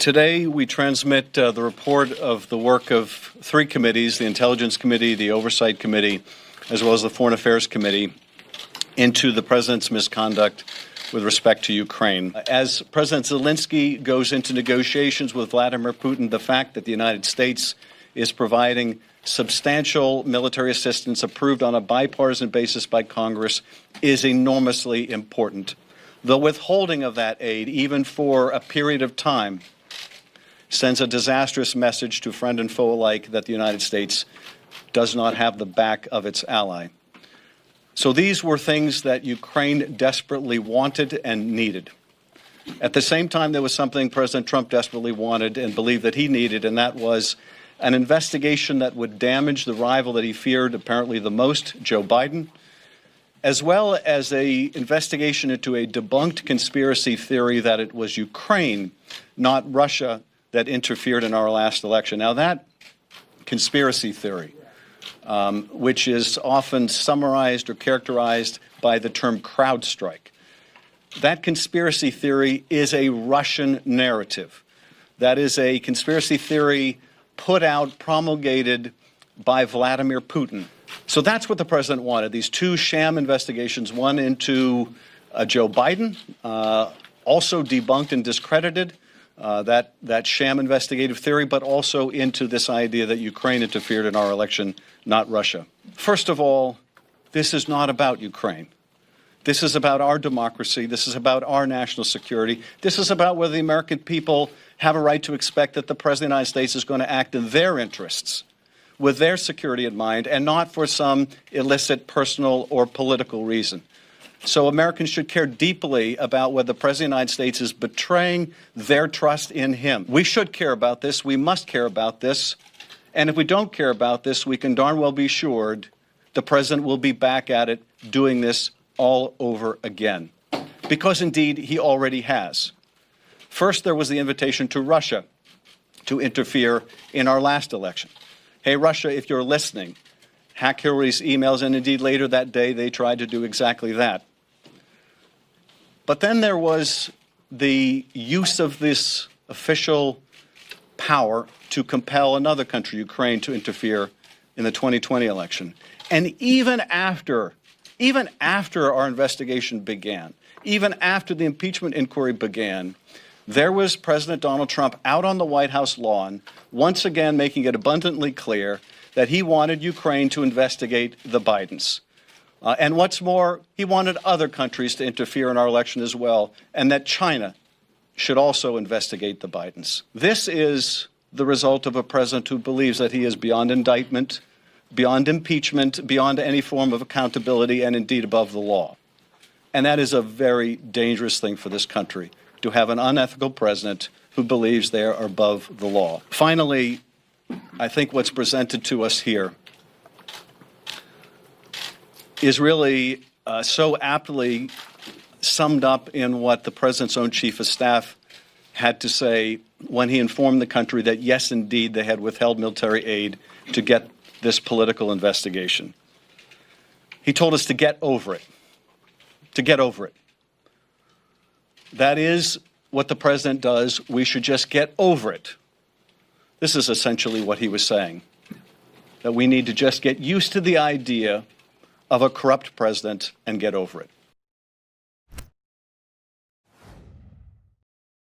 Today, we transmit the report of the work of three committees, the Intelligence Committee, the Oversight Committee, as well as the Foreign Affairs Committee, into the President's misconduct with respect to Ukraine. As President Zelensky goes into negotiations with Vladimir Putin, the fact that the United States is providing substantial military assistance approved on a bipartisan basis by Congress is enormously important. The withholding of that aid, even for a period of time, sends a disastrous message to friend and foe alike that the United States does not have the back of its ally. So these were things that Ukraine desperately wanted and needed. At the same time, there was something President Trump desperately wanted and believed that he needed, and that was an investigation that would damage the rival that he feared apparently the most, Joe Biden, as well as an investigation into a debunked conspiracy theory that it was Ukraine, not Russia, that interfered in our last election. Now, that conspiracy theory, which is often summarized or characterized by the term CrowdStrike, that conspiracy theory is a Russian narrative. That is a conspiracy theory put out, promulgated by Vladimir Putin. So that's what the president wanted, these two sham investigations, one into Joe Biden, also debunked and discredited, that sham investigative theory, but also into this idea that Ukraine interfered in our election, not Russia. First of all, this is not about Ukraine. This is about our democracy. This is about our national security. This is about whether the American people have a right to expect that the President of the United States is going to act in their interests, with their security in mind, and not for some illicit personal or political reason. So Americans should care deeply about whether the President of the United States is betraying their trust in him. We should care about this. We must care about this. And if we don't care about this, we can darn well be assured the President will be back at it doing this all over again. Because, indeed, he already has. First, there was the invitation to Russia to interfere in our last election. Hey, Russia, if you're listening, hack Hillary's emails, and indeed later that day they tried to do exactly that. But then there was the use of this official power to compel another country, Ukraine, to interfere in the 2020 election. And even after our investigation began, even after the impeachment inquiry began, there was President Donald Trump out on the White House lawn, once again making it abundantly clear that he wanted Ukraine to investigate the Bidens. And what's more, he wanted other countries to interfere in our election as well, and that China should also investigate the Bidens. This is the result of a president who believes that he is beyond indictment, beyond impeachment, beyond any form of accountability, and indeed above the law. And that is a very dangerous thing for this country, to have an unethical president who believes they are above the law. Finally, I think what's presented to us here is really so aptly summed up in what the president's own chief of staff had to say when he informed the country that, yes, indeed, they had withheld military aid to get this political investigation. He told us to get over it, to get over it. That is what the president does. We should just get over it. This is essentially what he was saying, that we need to just get used to the idea of a corrupt president and get over it.